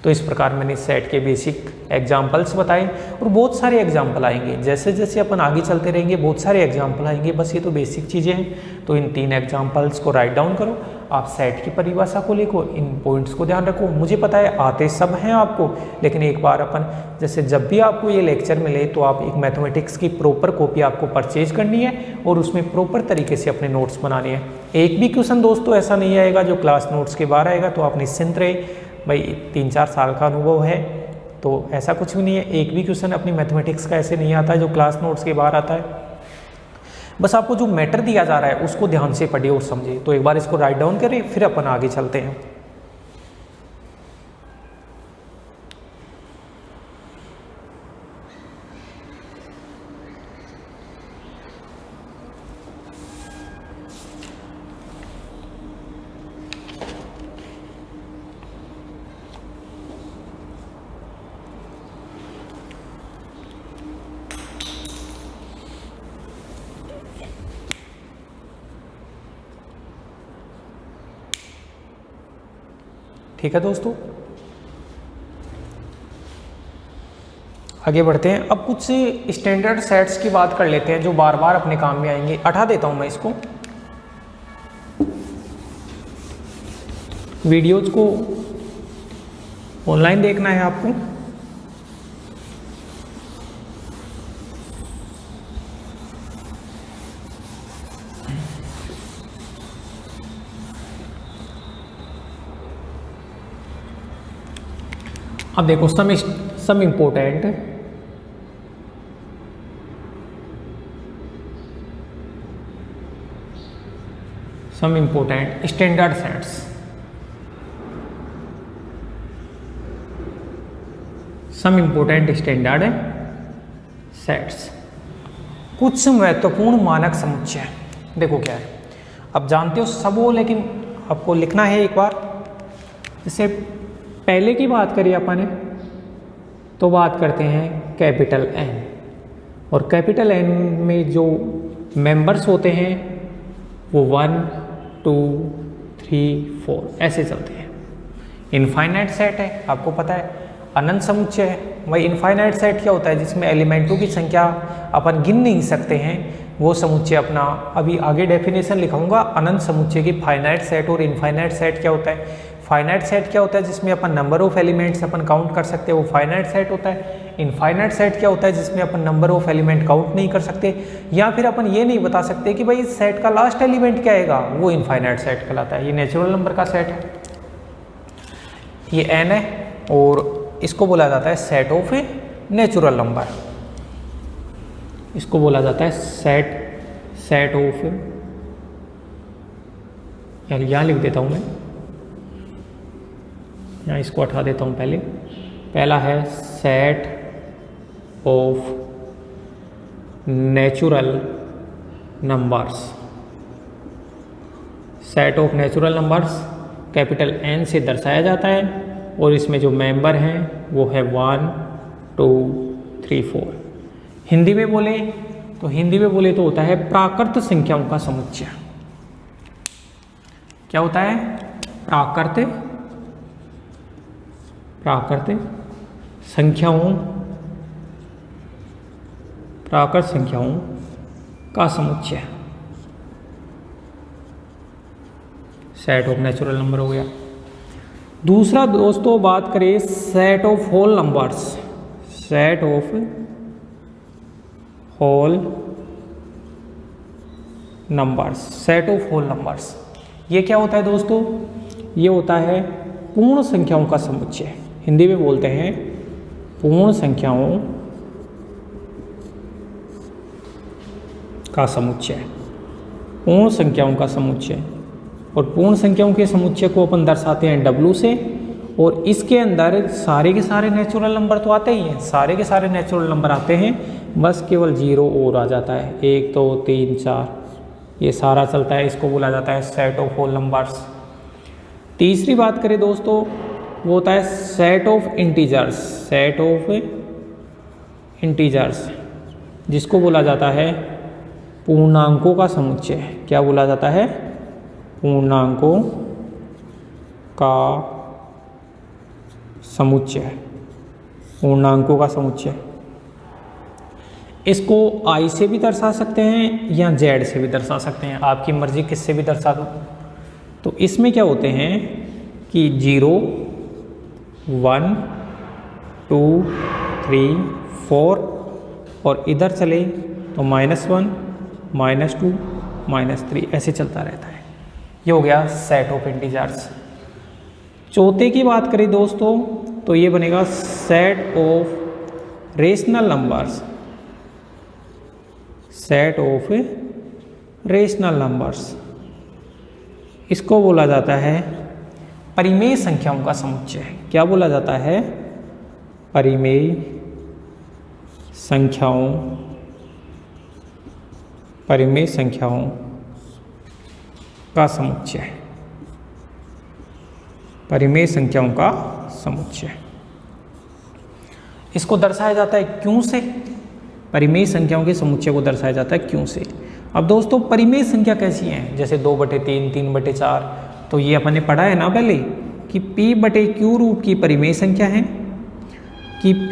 [SPEAKER 1] तो इस प्रकार मैंने सेट के बेसिक एग्जाम्पल्स बताए और बहुत सारे एग्जाम्पल आएंगे। जैसे जैसे अपन आगे चलते रहेंगे बहुत सारे एग्जाम्पल आएंगे। बस ये तो बेसिक चीज़ें हैं। तो इन 3 एग्जाम्पल्स को राइट डाउन करो, आप सेट की परिभाषा को लिखो, इन पॉइंट्स को ध्यान रखो। मुझे पता है आते सब हैं आपको, लेकिन एक बार अपन जैसे जब भी आपको ये लेक्चर मिले तो आप एक मैथमेटिक्स की प्रॉपर कॉपी आपको परचेज करनी है और उसमें प्रॉपर तरीके से अपने नोट्स बनाने हैं। एक भी क्वेश्चन दोस्तों ऐसा नहीं आएगा जो क्लास नोट्स के बाहर आएगा, तो आप निश्चिंत रहे भाई। 3-4 साल का अनुभव है तो ऐसा कुछ भी नहीं है। एक भी क्वेश्चन अपनी मैथमेटिक्स का ऐसे नहीं आता है जो क्लास नोट्स के बाहर आता है। बस आपको जो मैटर दिया जा रहा है उसको ध्यान से पढ़िए और समझिए। तो एक बार इसको राइट डाउन करें, फिर अपन आगे चलते हैं। ठीक है दोस्तों, आगे बढ़ते हैं। अब कुछ स्टैंडर्ड सेट्स की बात कर लेते हैं जो बार बार अपने काम में आएंगे। हटा देता हूं मैं इसको। वीडियोज को ऑनलाइन देखना है आपको। अब देखो some important standard sets. Some important standard sets, कुछ महत्वपूर्ण मानक समुच्चय। देखो क्या है, अब जानते हो सब हो, लेकिन आपको लिखना है एक बार। जैसे पहले की बात करिए अपन तो बात करते हैं कैपिटल एन, और कैपिटल एन में जो मेंबर्स होते हैं वो 1, 2, 3, 4 ऐसे चलते हैं। इनफाइनाइट सेट है, आपको पता है अनंत समुच्चय है। वही इनफाइनाइट सेट क्या होता है? जिसमें एलिमेंटों की संख्या अपन गिन नहीं सकते हैं, वो समुच्चय अपना अभी आगे डेफिनेशन लिखाऊंगा। अनंत समुच्चय की फाइनाइट सेट और इनफाइनाइट सेट क्या होता है? फाइनाइट सेट क्या होता है? जिसमें अपन नंबर ऑफ एलिमेंट्स अपन काउंट कर सकते हैं, वो फाइनाइट सेट होता है। इनफाइनाइट सेट क्या होता है? जिसमें अपन नंबर ऑफ एलिमेंट काउंट नहीं कर सकते, या फिर अपन ये नहीं बता सकते कि भाई इस सेट का लास्ट एलिमेंट क्या आएगा, वो इनफाइनाइट सेट कहलाता है। ये नेचुरल नंबर का सेट है, ये एन है, और इसको बोला जाता है सेट ऑफ नेचुरल नंबर। इसको बोला जाता है सेट ऑफ, यार यहाँ लिख देता हूँ मैं, यहाँ इसको हटा देता हूँ। पहला है set of natural numbers. Set of natural numbers capital N से दर्शाया जाता है, और इसमें जो मेंबर हैं वो है 1, 2, 3, 4। हिंदी में बोले तो होता है प्राकृत संख्याओं का समुच्चय। क्या होता है? प्राकृत संख्याओं का समुच्चय, सेट ऑफ नेचुरल नंबर हो गया। दूसरा दोस्तों बात करें set of whole numbers. Set of whole numbers, ये क्या होता है दोस्तों? ये होता है पूर्ण संख्याओं का समुच्चय। हिंदी में बोलते हैं पूर्ण संख्याओं का समुच्चय। पूर्ण संख्याओं का समुच्चय, और पूर्ण संख्याओं के समुच्चय को अपन दर्शाते हैं W से, और इसके अंदर सारे के सारे नेचुरल नंबर तो आते ही हैं, सारे के सारे नेचुरल नंबर आते हैं, बस केवल 0 और आ जाता है। 1 2 3 4 ये सारा चलता है, इसको बोला जाता है सेट ऑफ होल नंबर्स। तीसरी बात करें दोस्तों, वो होता है set of integers, set of integers, जिसको बोला जाता है पूर्णांकों का समुच्चय। क्या बोला जाता है? पूर्णांकों का समुच्चय, पूर्णांकों का समुच्चय। इसको I से भी दर्शा सकते हैं या Z से भी दर्शा सकते हैं, आपकी मर्जी किससे भी दर्शा दो। तो इसमें क्या होते हैं कि 0 1 2 3 4 और इधर चले तो -1 -2 -3 ऐसे चलता रहता है। ये हो गया सेट ऑफ इंटीजर्स। चौथे की बात करें दोस्तों तो ये बनेगा set of rational numbers, set of rational numbers. इसको बोला जाता है परिमेय संख्याओं का समुच्चय। क्या बोला जाता है? परिमेय संख्याओं, परिमेय संख्याओं का समुच्चय, परिमेय संख्याओं का समुच्चय। इसको दर्शाया जाता है क्यों से? परिमेय संख्याओं के समुच्चय को दर्शाया जाता है क्यों से। अब दोस्तों परिमेय संख्या कैसी है? जैसे 2/3 3/4, तो ये अपन ने पढ़ा है ना पहले कि P/Q रूप की परिमेय संख्या है, कि P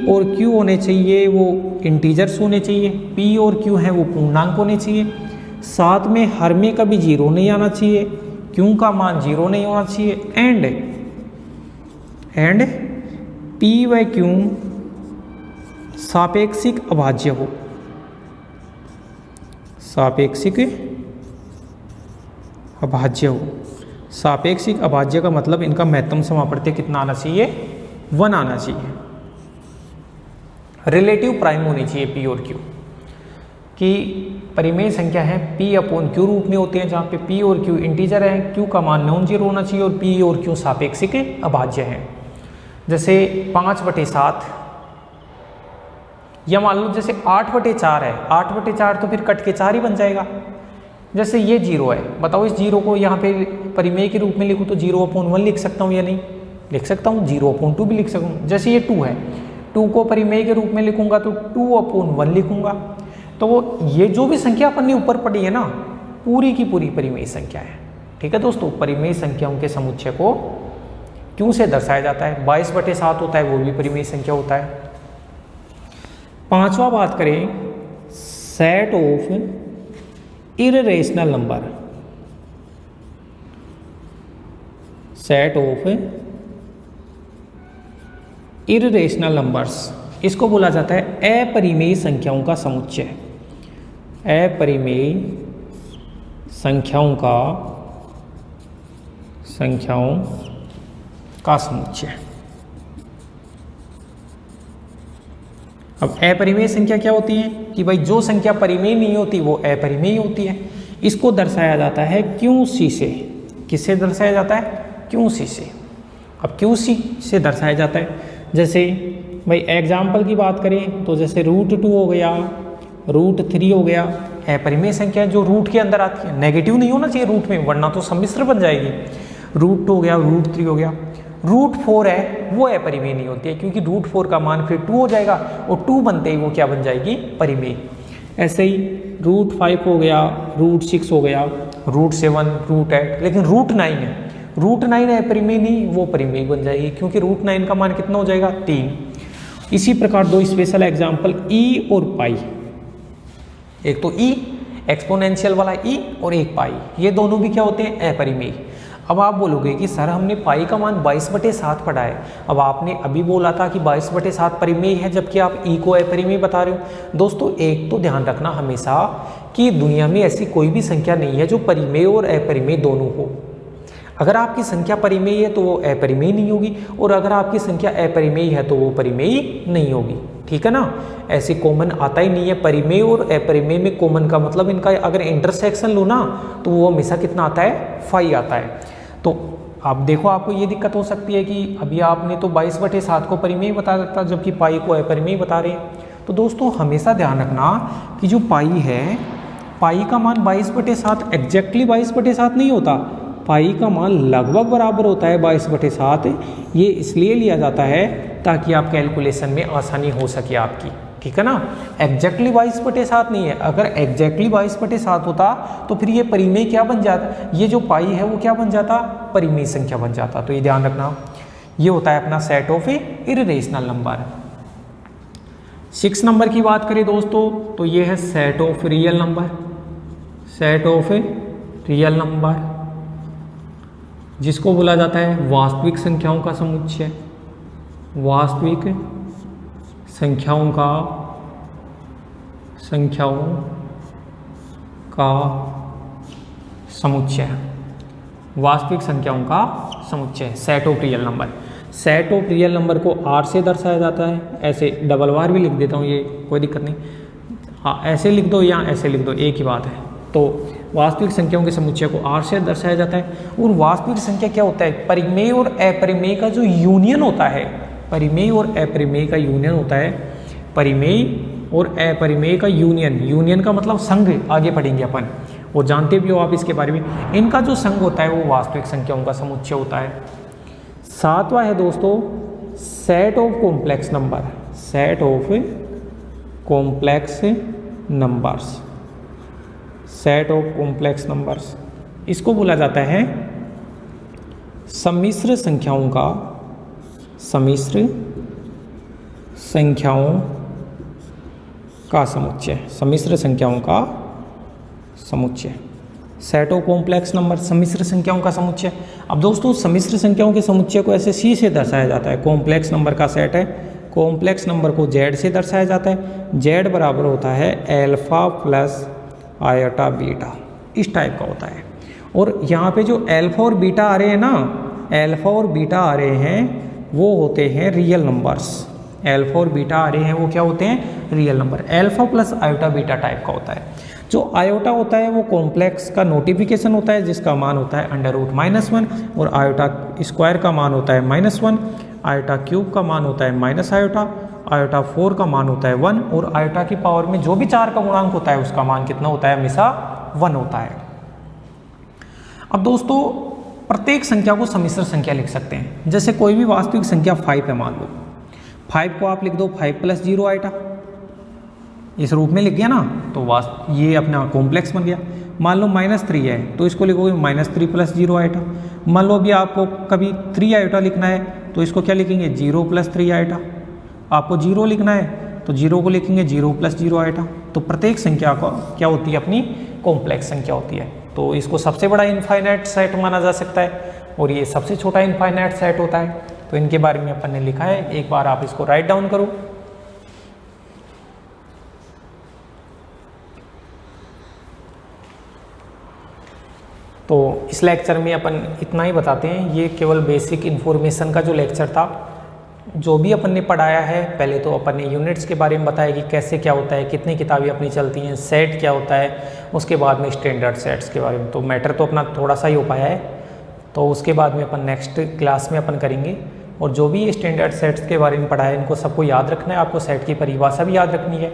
[SPEAKER 1] और Q होने चाहिए वो इंटीजर्स होने चाहिए, P और Q हैं वो पूर्णांक होने चाहिए, साथ में हर में कभी 0 नहीं आना चाहिए, Q का मान 0 नहीं होना चाहिए, एंड P व Q सापेक्षिक अभाज्य हो, सापेक्षिक अभाज्य हो। सापेक्षिक अभाज्य का मतलब इनका महत्तम समापवर्ती कितना आना चाहिए? 1 आना चाहिए। रिलेटिव प्राइम होनी चाहिए P और Q की परिमेय संख्या है P/Q रूप में होते हैं, जहाँ पे P और Q इंटीजर है, Q का मान नॉन जीरो होना चाहिए और P और Q सापेक्षिक अभाज्य है। जैसे 5/7 या मान लो जैसे 8/4 है, 8/4 तो फिर कट के 4 ही बन जाएगा। जैसे ये 0 है, बताओ इस 0 को यहाँ पे परिमेय के रूप में लिखूँ तो 0/1 लिख सकता हूँ या नहीं? लिख सकता हूँ। 0/2 भी लिख सकता हूँ। जैसे ये 2 है, 2 को परिमेय के रूप में लिखूंगा तो 2/1 लिखूंगा। तो ये जो भी संख्या अपन ने ऊपर पढ़ी है ना, पूरी की पूरी परिमेय संख्या है। ठीक है दोस्तों, परिमेय संख्याओं के समुच्चय को क्यों से दर्शाया जाता है? 22/7 होता है, वो भी परिमेय संख्या होता है। पांचवा बात करें set of irrational number, set of irrational numbers, इसको बोला जाता है अपरिमेय संख्याओं का समुच्चय, अपरिमेय संख्याओं का समुच्चय। अब अपरिमेय संख्या क्या होती है कि भाई जो संख्या परिमेय नहीं होती वो अपरिमेय होती है। इसको दर्शाया जाता है QC से। किससे दर्शाया जाता है? QC से। अब QC से दर्शाया जाता है, जैसे भाई एग्जाम्पल की बात करें तो जैसे √2 हो गया, √3 हो गया, अपरिमेय संख्या जो रूट के अंदर आती है। नेगेटिव नहीं होना चाहिए रूट में, वरना तो सम्मिश्र बन जाएगी। √2 हो गया, √3 हो गया। √4 है वो अपरिमेय नहीं होती है, क्योंकि √4 का मान फिर 2 हो जाएगा और 2 बनते ही वो क्या बन जाएगी? परिमेय। ऐसे ही √5 हो गया, √6 हो गया, √7, √8, लेकिन √9 है, √9 अपरिमेय नहीं, वो परिमेय बन जाएगी, क्योंकि √9 का मान कितना हो जाएगा? 3। इसी प्रकार दो स्पेशल एग्जाम्पल E और पाई। एक तो E एक्सपोनेंशियल वाला E और एक पाई, ये दोनों भी क्या होते हैं? अपरिमेय। अब आप बोलोगे कि सर हमने पाई का मान 22/7 पढ़ा है, अब आपने अभी बोला था कि 22/7 परिमेय है, जबकि आप E को अपरिमेय बता रहे हो। दोस्तों एक तो ध्यान रखना हमेशा कि दुनिया में ऐसी कोई भी संख्या नहीं है जो परिमेय और अपरिमेय दोनों हो। अगर आपकी संख्या परिमेय है तो वो अपरिमेय नहीं होगी, और अगर आपकी संख्या अपरिमेय है तो वो परिमेय नहीं होगी। ठीक है ना? ऐसे कॉमन आता ही नहीं है। परिमेय और अपरिमेय में कॉमन का मतलब इनका अगर इंटरसेक्शन लो ना तो वो हमेशा कितना आता है? 5 आता है। तो अब देखो आपको ये दिक्कत हो सकती है कि अभी आपने तो 22/7 को परिमेय बता सकता जबकि पाई को अपरिमेय बता रहे हैं। तो दोस्तों हमेशा ध्यान रखना कि जो पाई है, पाई का मान 22/7 एग्जैक्टली 22/7 नहीं होता, पाई का मान लगभग बराबर होता है 22/7। ये इसलिए लिया जाता है ताकि आप कैलकुलेशन में आसानी हो सके आपकी, ठीक है ना। एग्जैक्टली 22/7 नहीं है, अगर एग्जैक्टली 22/7 होता तो फिर ये परिमेय क्या बन जाता, ये जो पाई है वो क्या बन जाता, परिमेय संख्या बन जाता। तो ये ध्यान रखना, ये होता है अपना set of irrational number. 6 number की बात करें दोस्तों तो ये है set of real number. Set of real number जिसको बोला जाता है वास्तविक संख्याओं का समुच्चय। वास्तविक संख्याओं का समुच्चय। वास्तविक संख्याओं का समुच्चय set of real number. Set of real number को आर से दर्शाया जाता है, ऐसे डबल बार भी लिख देता हूँ, ये कोई दिक्कत नहीं। हाँ, ऐसे लिख दो या ऐसे लिख दो, एक ही बात है। तो वास्तविक संख्याओं के समुच्चय को आर से दर्शाया जाता है। और वास्तविक संख्या क्या होता है, परिमेय और अपरिमेय का जो यूनियन होता है, परिमेय और अपरिमेय का यूनियन होता है। परिमेय और अपरिमेय का यूनियन, यूनियन का मतलब संघ, आगे पढ़ेंगे अपन, वो जानते भी हो आप इसके बारे में। इनका जो संघ होता है वो वास्तविक संख्याओं का समुच्चय होता है। 7वां है दोस्तों set of complex number. Set of complex numbers. Set of complex numbers इसको बोला जाता है सम्मिश्र संख्याओं का, सम्मिश्र संख्याओं का समुच्चय। सम्मिश्र संख्याओं का समुच्चय, सेट ऑफ कॉम्प्लेक्स नंबर, सम्मिश्र संख्याओं का समुच्चय। अब दोस्तों सम्मिश्र संख्याओं के समुच्चय को ऐसे सी से दर्शाया जाता है। कॉम्प्लेक्स नंबर का सेट है, कॉम्प्लेक्स नंबर को जेड से दर्शाया जाता है। जेड बराबर होता है अल्फा प्लस आयोटा बीटा, इस टाइप का होता है। और यहाँ पे जो अल्फा और बीटा आ रहे हैं ना, अल्फा और बीटा आ रहे हैं वो होते हैं रियल नंबर्स। अल्फा और बीटा आ रहे हैं वो क्या होते हैं, real number. Alpha plus iota beta type का होता है। जो आयोटा होता है वो कॉम्प्लेक्स का नोटिफिकेशन होता है जिसका मान होता है √-1, और आयोटा स्क्वायर का मान होता है -1, आयोटा क्यूब का मान होता है माइनस आयोटा, आयोटा 4 का मान होता है 1, और आयोटा की पावर में जो भी 4 का गुणांक होता है उसका मान कितना होता है, हमेशा 1 होता है। अब दोस्तों प्रत्येक संख्या को सम्मिश्र संख्या लिख सकते हैं। जैसे कोई भी वास्तविक संख्या 5 है, मान लो 5 को आप लिख दो 5 + 0 आयोटा, इस रूप में लिख गया ना, तो ये अपना कॉम्प्लेक्स बन गया। मान लो -3 है तो इसको लिखोगे -3 + 0 आयोटा। मान लो अभी आपको कभी 3 आयोटा लिखना है तो इसको क्या लिखेंगे, 0 + 3 आयोटा। आपको 0 लिखना है तो 0 को लिखेंगे 0 + 0 आयोटा। तो प्रत्येक संख्या को क्या होती है, अपनी कॉम्प्लेक्स संख्या होती है। तो इसको सबसे बड़ा इनफाइनाइट सेट माना जा सकता है और ये सबसे छोटा इनफाइनाइट सेट होता है। तो इनके बारे में अपन ने लिखा है, एक बार आप इसको राइट डाउन करो। तो इस लेक्चर में अपन इतना ही बताते हैं। ये केवल बेसिक इन्फॉर्मेशन का जो लेक्चर था, जो भी अपन ने पढ़ाया है, पहले तो अपन ने यूनिट्स के बारे में बताया कि कैसे क्या होता है, कितनी किताबें अपनी चलती हैं, सेट क्या होता है, उसके बाद में स्टैंडर्ड सेट्स के बारे में। तो मैटर तो अपना थोड़ा सा ही हो पाया है, तो उसके बाद में अपन नेक्स्ट क्लास में अपन करेंगे। और जो भी स्टैंडर्ड सेट्स के बारे में पढ़ा है इनको सबको याद रखना है, आपको सेट की परिभाषा भी याद रखनी है।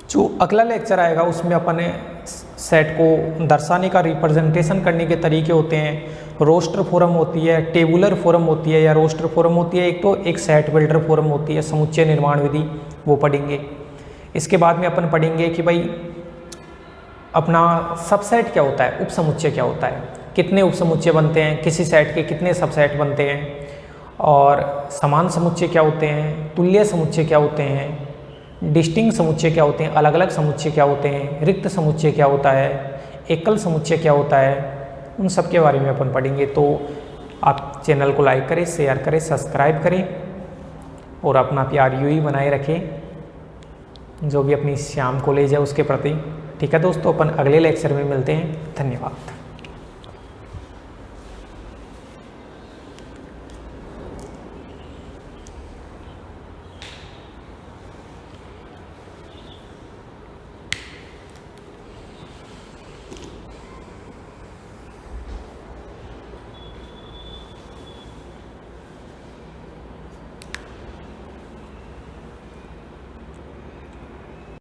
[SPEAKER 1] जो अगला लेक्चर आएगा उसमें अपन ने सेट को दर्शाने का रिप्रेजेंटेशन करने के तरीके होते हैं। रोस्टर फॉर्म होती है, टेबुलर फॉर्म होती है या रोस्टर फॉर्म होती है, एक तो एक सेट बिल्डर फॉर्म होती है, समुच्चय निर्माण विधि, वो पढ़ेंगे। इसके बाद में अपन पढ़ेंगे कि भाई अपना सबसेट क्या होता है, उप समुच्चय क्या होता है, कितने उप समुच्चय बनते हैं, किसी सेट के कितने सबसेट बनते हैं, और समान समुच्चय क्या होते हैं, तुल्य समुच्चय क्या होते हैं, डिस्टिंक्ट समुच्चय क्या होते हैं, अलग अलग समुच्चय क्या होते हैं, रिक्त समुच्चय क्या होता है, एकल समुच्चय क्या होता है, उन सब के बारे में अपन पढ़ेंगे। तो आप चैनल को लाइक करें, शेयर करें, सब्सक्राइब करें और अपना प्यार यूं ही बनाए रखें जो भी अपनी श्याम कॉलेज है उसके प्रति। ठीक है दोस्तों, अपन अगले लेक्चर में मिलते हैं। धन्यवाद।